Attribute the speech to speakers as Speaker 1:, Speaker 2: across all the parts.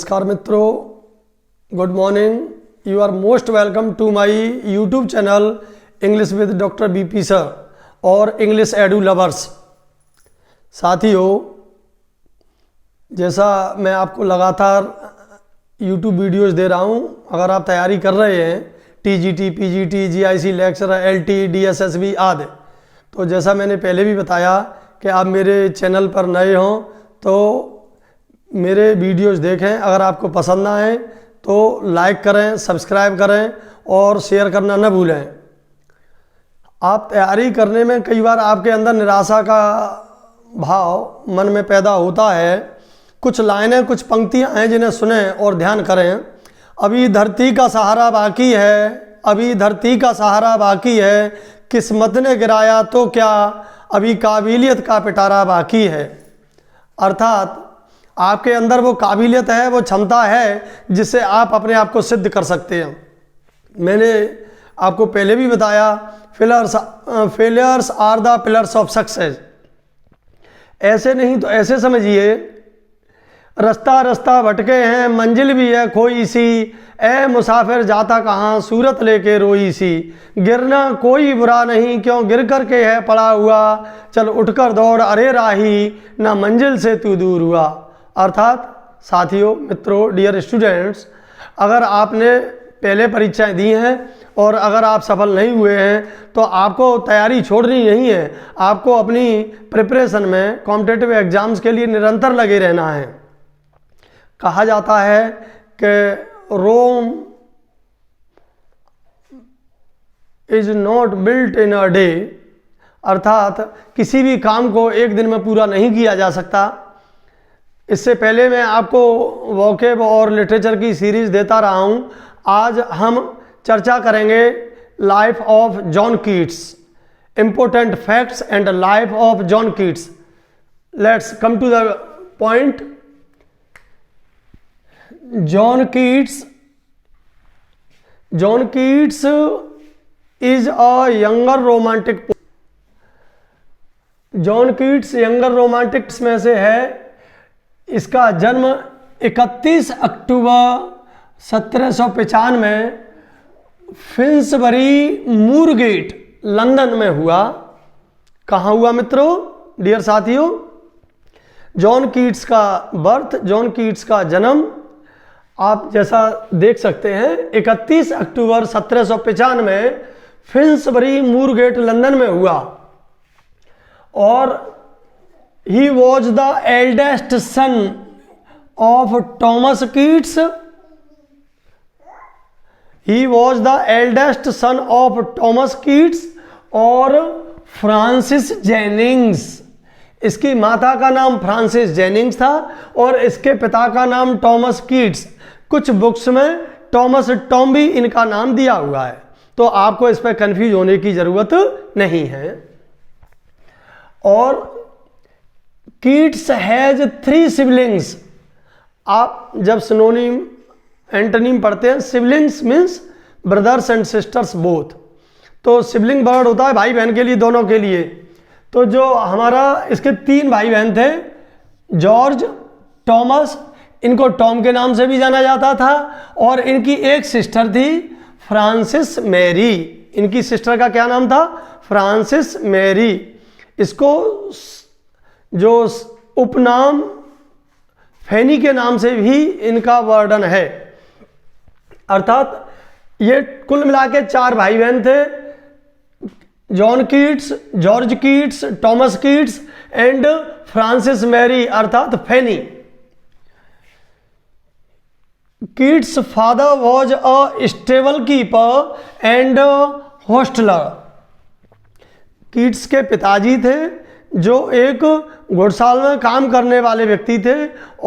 Speaker 1: नमस्कार मित्रों, good morning. You are most welcome to my YouTube channel English with doctor BP sir और English edu lovers. साथियों, जैसा मैं आपको लगातार यूट्यूब वीडियोस दे रहा हूँ, अगर आप तैयारी कर रहे हैं TGT, PGT, GIC lecturer, LT, DSSB आदि, तो जैसा मैंने पहले भी बताया कि आप मेरे चैनल पर नए हों तो मेरे वीडियोस देखें। अगर आपको पसंद ना आए तो लाइक करें, सब्सक्राइब करें और शेयर करना न भूलें। आप तैयारी करने में कई बार आपके अंदर निराशा का भाव मन में पैदा होता है। कुछ लाइनें, कुछ पंक्तियां हैं जिन्हें सुनें और ध्यान करें। अभी धरती का सहारा बाकी है, अभी धरती का सहारा बाकी है, किस्मत ने गिराया तो क्या, अभी काबिलियत का पिटारा बाकी है। अर्थात आपके अंदर वो काबिलियत है, वो क्षमता है जिससे आप अपने आप को सिद्ध कर सकते हैं। मैंने आपको पहले भी बताया, failures are the pillars of success. ऐसे नहीं तो ऐसे समझिए, रास्ता रास्ता भटके हैं, मंजिल भी है खोई सी, ए मुसाफिर जाता कहाँ, सूरत लेके रोई सी। गिरना कोई बुरा नहीं, क्यों गिर कर के है पड़ा हुआ, चल उठकर दौड़ अरे राही, ना मंजिल से तू दूर हुआ। अर्थात साथियों, मित्रों, डियर स्टूडेंट्स, अगर आपने पहले परीक्षाएं दी हैं और अगर आप सफल नहीं हुए हैं तो आपको तैयारी छोड़नी नहीं है। आपको अपनी प्रिपरेशन में कॉम्पिटिटिव एग्जाम्स के लिए निरंतर लगे रहना है। कहा जाता है कि Rome is not built in a day, अर्थात किसी भी काम को एक दिन में पूरा नहीं किया जा सकता। इससे पहले मैं आपको वोकैब और लिटरेचर की सीरीज देता रहा हूँ। आज हम चर्चा करेंगे life of John Keats, important facts and life of John Keats. Let's come to the point. John Keats is a younger romantic. John Keats younger romantics में से है। इसका जन्म 31 अक्टूबर 1795 फिन्सबरी मूरगेट, लंदन में हुआ। कहाँ हुआ मित्रों, डियर साथियों? जॉन कीट्स का बर्थ, जॉन कीट्स का जन्म आप जैसा देख सकते हैं 31 अक्टूबर 1795 फिन्सबरी मूरगेट, लंदन में हुआ। और he was the eldest son of Thomas Keats. He was the eldest son of Thomas Keats और फ्रांसिस जेनिंग्स। इसकी माता का नाम फ्रांसिस जेनिंग्स था और इसके पिता का नाम टॉमस कीट्स। कुछ बुक्स में टॉमस टॉम्बी इनका नाम दिया हुआ है, तो आपको इस पर कंफ्यूज होने की जरूरत नहीं है। और कीट्स हैज 3 सिबलिंग्स। आप जब सिनोनिम एंटोनिम पढ़ते हैं, siblings means brothers and sisters both. तो सिबलिंग वर्ड होता है भाई बहन के लिए, दोनों के लिए। तो जो हमारा इसके 3 भाई बहन थे, जॉर्ज, टॉमस, इनको टॉम के नाम से भी जाना जाता था। और इनकी एक सिस्टर थी फ्रांसिस मैरी। इनकी सिस्टर का क्या नाम था? Francis Mary. इसको जो उपनाम फैनी के नाम से भी इनका वर्णन है। अर्थात ये कुल मिला के 4 भाई बहन थे, John Keats, George Keats, Thomas Keats and Francis Mary अर्थात Fanny. Keats father was a stable keeper and hostler. कीट्स के पिताजी थे जो एक घुड़साल में काम करने वाले व्यक्ति थे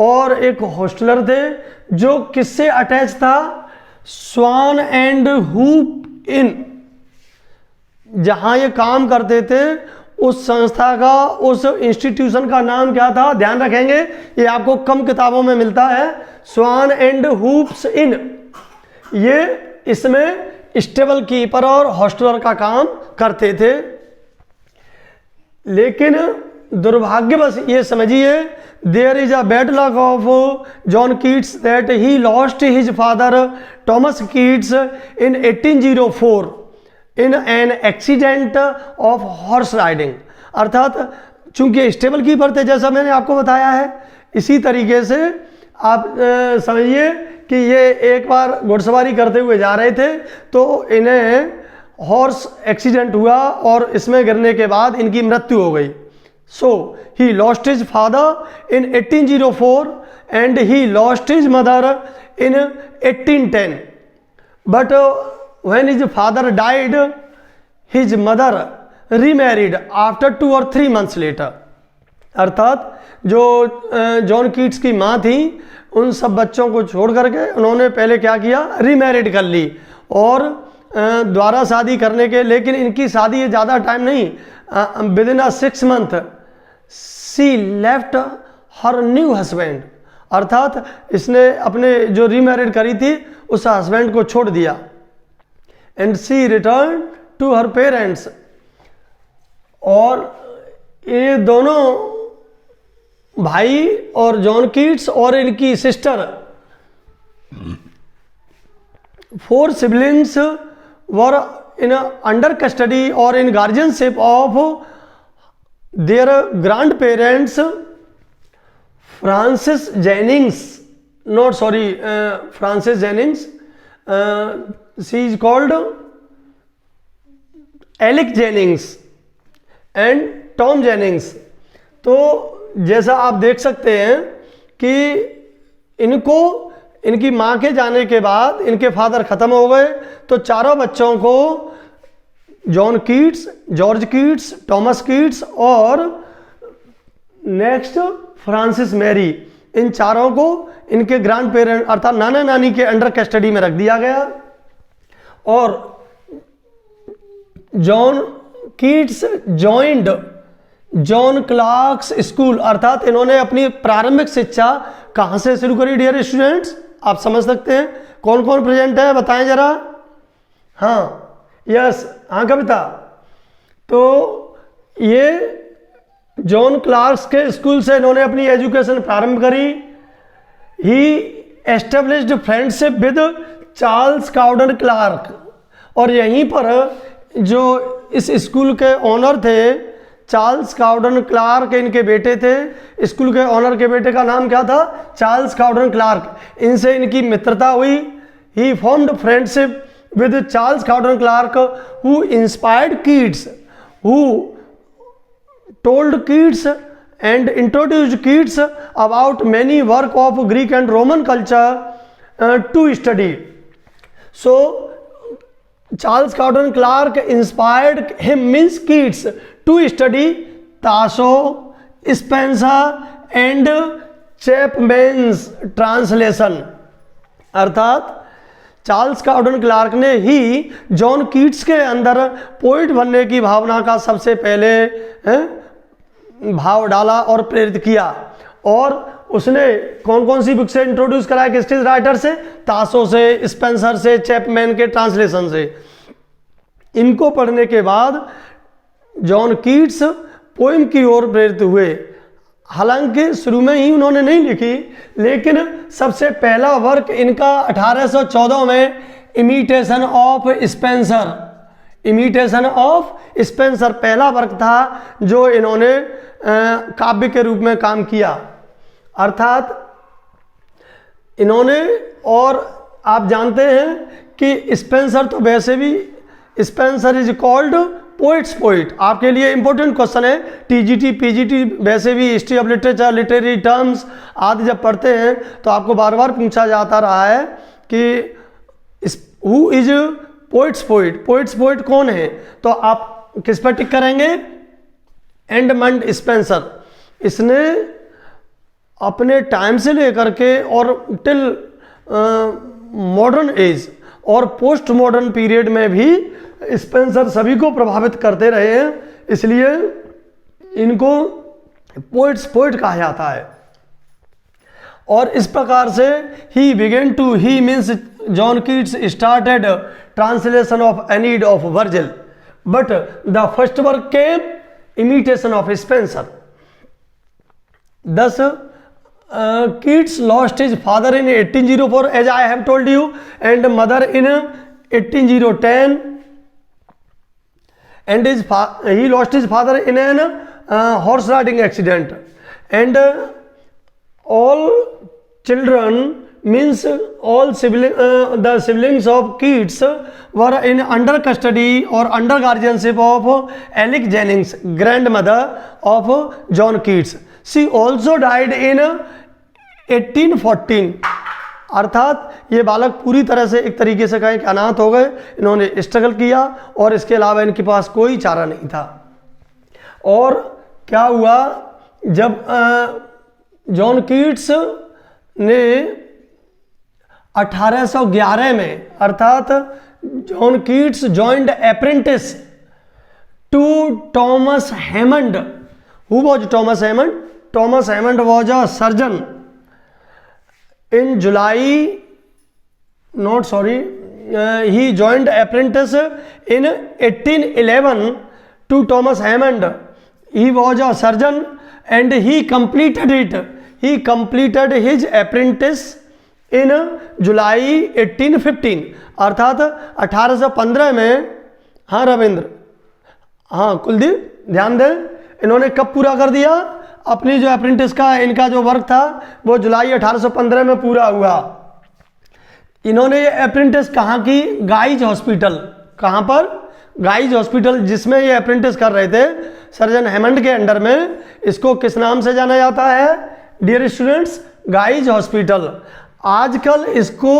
Speaker 1: और एक हॉस्टलर थे जो किससे अटैच था? स्वान एंड हूप इन। जहां ये काम करते थे उस संस्था का, उस इंस्टीट्यूशन का नाम क्या था? ध्यान रखेंगे, ये आपको कम किताबों में मिलता है। स्वान एंड हूप्स इन। ये इसमें स्टेबल कीपर और हॉस्टलर का काम करते थे। लेकिन दुर्भाग्यवश ये समझिए, there is a bad luck of John Keats that he lost his father Thomas Keats in 1804 in an accident of horse riding. अर्थात चूंकि स्टेबल कीपर थे, जैसा मैंने आपको बताया है, इसी तरीके से आप समझिए कि ये एक बार घुड़सवारी करते हुए जा रहे थे तो इन्हें हॉर्स एक्सीडेंट हुआ और इसमें गिरने के बाद इनकी मृत्यु हो गई। So he lost his father in 1804 and he lost his mother in 1810, but when his father died his mother remarried after 2 or 3 months later. अर्थात जो जॉन कीट्स की माँ थी, उन सब बच्चों को छोड़ करके उन्होंने पहले क्या किया, रीमैरिड कर ली और द्वारा शादी करने के, लेकिन इनकी शादी ये ज़्यादा टाइम नहीं, within 6 month she left her new husband. अर्थात इसने अपने जो रीमैरिड करी थी उस हस्बैंड को छोड़ दिया। And she return to her parents. और ये दोनों भाई और जॉन कीट्स और इनकी sister, 4 siblings were in under custody or in guardianship of their grandparents Francis Jennings, not sorry, Francis Jennings, she is called Alec Jennings and Tom Jennings। तो जैसा आप देख सकते हैं कि इनको इनकी माँ के जाने के बाद इनके फादर ख़त्म हो गए, तो चारों बच्चों को John Keats, George Keats, Thomas Keats और नेक्स्ट फ्रांसिस मैरी, इन चारों को इनके ग्रैंड पेरेंट अर्थात नाना नानी के अंडर कस्टडी में रख दिया गया। और John Keats joined John Clarks school, अर्थात इन्होंने अपनी प्रारंभिक शिक्षा कहाँ से शुरू करी डियर स्टूडेंट्स, आप समझ सकते हैं। कौन कौन प्रेजेंट है बताएं जरा। हाँ, यस, हाँ कविता। तो ये जॉन क्लार्क्स के स्कूल से इन्होंने अपनी एजुकेशन प्रारंभ करी। He established friendship with Charles Cowden Clarke, और यहीं पर जो इस स्कूल के ओनर थे चार्ल्स काउडन क्लार्क, इनके बेटे थे। स्कूल के ओनर के बेटे का नाम क्या था, चार्ल्स काउडन क्लार्क। इनसे इनकी मित्रता हुई। He formed friendship with Charles Cowden Clarke who inspired Keats, who told Keats and introduced Keats about many work of Greek and Roman culture to study. So Charles Cowden Clarke inspired him, means Keats, to study Tasso, Spenser and Chapman's translation। अर्थात Charles Cowden Clark ने ही John Keats के अंदर poet बनने की भावना का सबसे पहले भाव डाला और प्रेरित किया। और उसने कौन कौन सी बुक से इंट्रोड्यूस कराया, किस राइटर से, तासो से, स्पेंसर से, चैपमैन के ट्रांसलेशन से। इनको पढ़ने के बाद जॉन कीट्स पोइम की ओर प्रेरित हुए। हालांकि शुरू में ही उन्होंने नहीं लिखी, लेकिन सबसे पहला वर्क इनका 1814 में imitation of Spencer, imitation of Spencer पहला वर्क था जो इन्होंने काव्य के रूप में काम किया। अर्थात इन्होंने, और आप जानते हैं कि स्पेंसर तो वैसे भी, Spencer is called poets poet. आपके लिए इंपॉर्टेंट क्वेश्चन है, टीजीटी पीजीटी वैसे भी history of literature, literary terms आदि जब पढ़ते हैं तो आपको बार बार पूछा जाता रहा है कि who is poets poet, poets poet कौन है। तो आप किस पर टिक करेंगे, एडमंड स्पेंसर। इसने अपने टाइम से लेकर के और टिल मॉडर्न एज और पोस्ट मॉडर्न पीरियड में भी स्पेंसर सभी को प्रभावित करते रहे हैं, इसलिए इनको पोइट्स पोइट कहा जाता है। और इस प्रकार से ही begin to, he means John Keats started translation of Aeneid of Virgil, but the first work came imitation of Spenser. 10 Keats lost his father in 1804 as I have told you, and mother in 1810, and he lost his father in an horse riding accident, and all children means all the siblings of Keats were in under custody or under guardianship of Alice Jennings, grandmother of John Keats. She also died in 1814. अर्थात ये बालक पूरी तरह से एक तरीके से कहें कि अनाथ हो गए, इन्होंने स्ट्रगल किया और इसके अलावा इनके पास कोई चारा नहीं था। और क्या हुआ, जब जॉन कीट्स ने 1811 में, अर्थात John Keats joined apprentice to Thomas Hammond. Who was Thomas Hammond? Thomas Hammond was a surgeon in July, not sorry, he joined apprentice in 1811 to Thomas Hammond. He was a surgeon and he completed it. He completed his apprentice in July 1815. अर्थात 1815 में, हाँ रविंद्र, हाँ कुलदीप ध्यान दें, इन्होंने कब पूरा कर दिया अपनी जो अप्रेंटिस का इनका जो वर्क था वो जुलाई 1815 में पूरा हुआ। इन्होंने ये अप्रेंटिस कहाँ की? Guys hospital. कहाँ पर? गाइज हॉस्पिटल, जिसमें ये अप्रेंटिस कर रहे थे सर्जन हेमंड के अंडर में। इसको किस नाम से जाना जाता है डियर स्टूडेंट्स? Guys hospital. आजकल इसको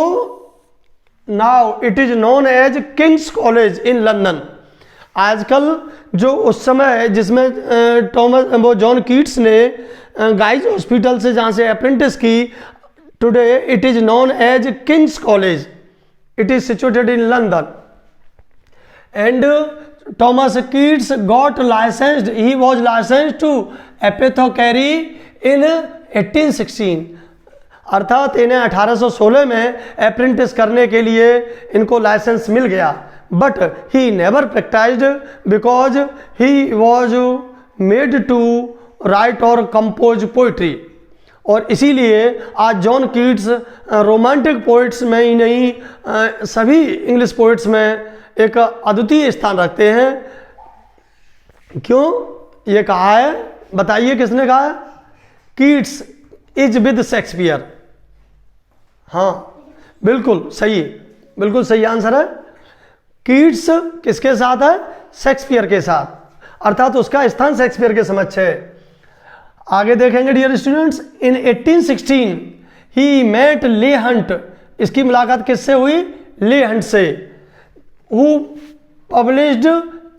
Speaker 1: now it is known as King's College in London. आजकल जो उस समय जिसमें वो जॉन कीट्स ने गाइज हॉस्पिटल से जहाँ से अप्रेंटिस की, today it is known as King's College. It is situated in London. And Thomas Keats got licensed, he was licensed to apothecary in 1816। अर्थात इन्हें 1816 में अप्रेंटिस करने के लिए इनको लाइसेंस मिल गया। But he never practiced because he was made to write or compose poetry. और इसीलिए आज जॉन कीट्स रोमांटिक पोइट्स में ही नहीं सभी इंग्लिश पोइट्स में एक अद्वितीय स्थान रखते हैं। क्यों ये कहा है? बताइए किसने कहा है? Keats is with Shakespeare. हाँ बिल्कुल सही, बिल्कुल सही आंसर है। कीट्स किसके साथ है? शेक्सपियर के साथ, अर्थात उसका स्थान शेक्सपियर के समक्ष है। आगे देखेंगे dear students, in 1816 he met Leigh Hunt. इसकी मुलाकात किससे हुई? ले हंट से। Who published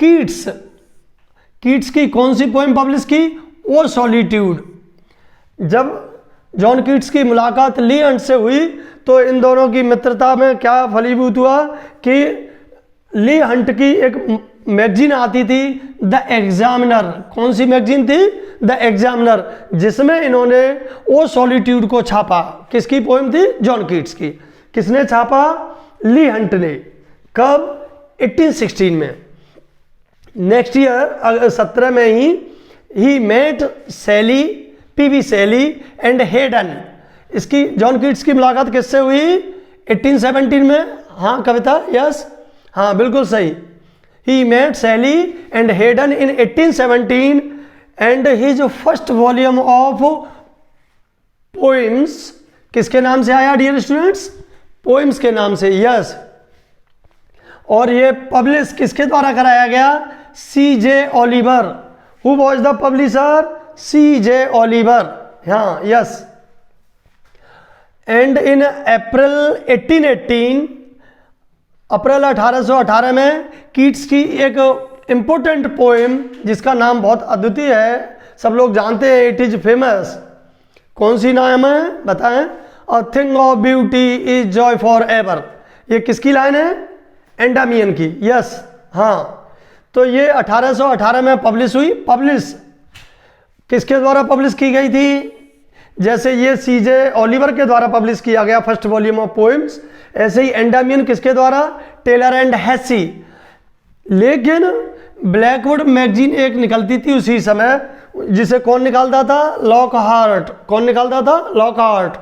Speaker 1: Keats. कीट्स की कौन सी पोएम पब्लिश की? ओ सॉलिट्यूड। जब जॉन कीट्स की मुलाकात ली हंट से हुई तो इन दोनों की मित्रता में क्या फलीभूत हुआ कि ली हंट की एक मैगजीन आती थी द एग्जामिनर। कौन सी मैगजीन थी? द एग्जामिनर, जिसमें इन्होंने ओ सॉलिट्यूड को छापा। किसकी पोएम थी? जॉन कीट्स की। किसने छापा? ली हंट ने। कब? 1816 में। नेक्स्ट ईयर 17 में ही मेट शैली, पीवी शैली एंड हेडन। इसकी जॉन कीट्स की मुलाकात किससे हुई? 1817 में। हाँ कविता, यस, हाँ बिल्कुल सही। ही मेट शैली and Hayden in 1817 and his first volume of poems किसके नाम से आया डियर स्टूडेंट्स? पोइम्स के नाम से, यस। और ये पब्लिश किसके द्वारा कराया गया? C.J. Oliver. Who was the publisher? C.J. Oliver. हाँ यस। एंड इन अप्रैल 1818, अप्रैल 1818 में कीट्स की एक इम्पोर्टेंट पोएम जिसका नाम बहुत अद्वितीय है, सब लोग जानते हैं, इट इज फेमस। कौन सी नाम है बताएं? A thing of beauty is Joy for ever. ये किसकी लाइन है? एंडामियन की, यस। हाँ, तो ये 1818 में पब्लिश हुई। पब्लिश किसके द्वारा पब्लिश की गई थी? जैसे ये C.J. ओलिवर के द्वारा पब्लिश किया गया फर्स्ट वॉल्यूम ऑफ पोएम्स, ऐसे ही एंडामियन किसके द्वारा? Taylor and Hessey. लेकिन ब्लैकवुड मैगजीन एक निकलती थी उसी समय, जिसे कौन निकालता था? लॉकहार्ट। कौन निकालता था? Lockhart.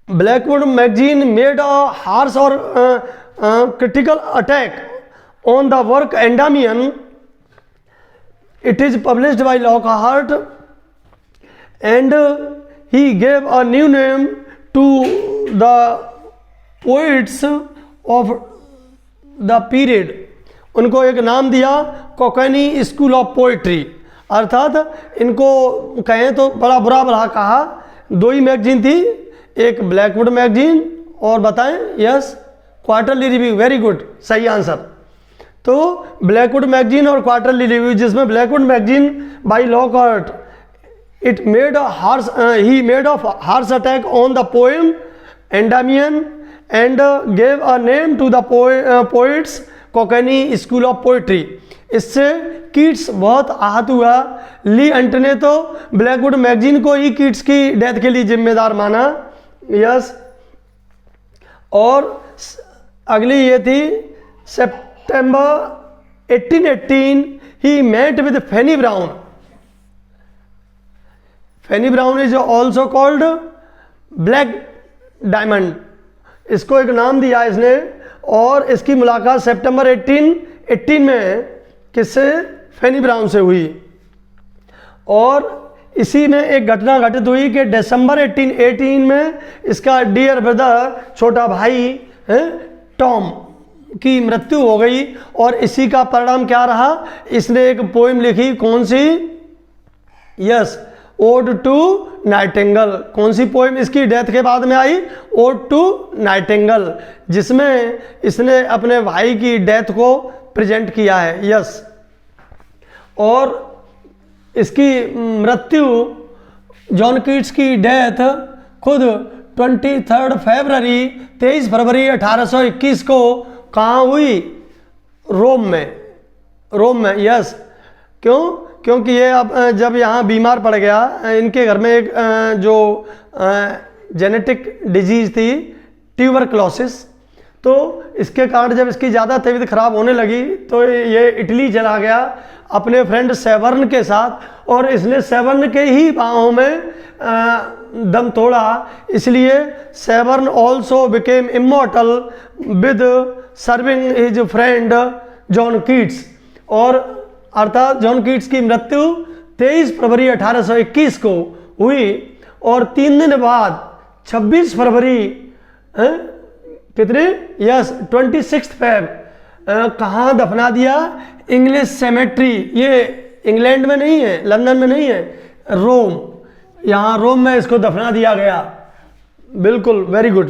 Speaker 1: Blackwood magazine made a harsh और critical attack on the work Endymion. It is published by Lockhart and he gave a new name to the poets of the period. उनको एक नाम दिया कोकैनी स्कूल ऑफ पोइट्री, अर्थात इनको कहें तो बड़ा बुरा भला कहा। दो ही मैगजीन थी, एक ब्लैकवुड मैगजीन और बताएं? Yes, quarterly review. Very good, सही आंसर। तो ब्लैकवुड मैगजीन और क्वार्टरली रिव्यू, जिसमें Blackwood magazine by Lockhart, it made a harsh, he made a harsh attack on the poem Endymion and gave a name to the poets Cockney school of poetry. इससे Keats बहुत आहत हुआ। ली अंट ने तो Blackwood magazine को ही Keats की death के लिए जिम्मेदार माना। यस, और अगली ये थी सितंबर 1818 he met with Fanny Brown. Fanny Brown is also called black diamond, इसको एक नाम दिया इसने। और इसकी मुलाकात सितंबर 1818 में किससे? फैनी ब्राउन से हुई। और इसी में एक घटना घटित हुई कि दिसंबर 1818 में इसका डियर ब्रदर, छोटा भाई टॉम की मृत्यु हो गई। और इसी का परिणाम क्या रहा? इसने एक पोएम लिखी, कौन सी? Yes, ode to nightingale. कौन सी पोएम इसकी डेथ के बाद में आई? ओड टू नाइटिंगेल, जिसमें इसने अपने भाई की डेथ को प्रेजेंट किया है। यस, और इसकी मृत्यु, जॉन कीट्स की डेथ खुद 23 फरवरी 1821 को कहाँ हुई? रोम में। रोम में, यस। क्यों? क्योंकि ये अब जब यहाँ बीमार पड़ गया, इनके घर में एक जो जेनेटिक डिजीज थी ट्यूबरक्लोसिस, तो इसके कारण जब इसकी ज़्यादा तबीयत खराब होने लगी तो ये इटली चला गया अपने फ्रेंड सेवर्न के साथ। और इसने सेवर्न के ही बाहों में दम तोड़ा। इसलिए Severn also became immortal with serving his friend John Keats. और अर्थात जॉन कीट्स की मृत्यु 23 फरवरी 1821 को हुई। और 3 दिन बाद 26 फरवरी कितने? यस, 26 फेब कहाँ दफना दिया? English cemetery. ये इंग्लैंड में नहीं है, लंदन में नहीं है, रोम। यहाँ रोम में इसको दफना दिया गया। बिल्कुल, वेरी गुड।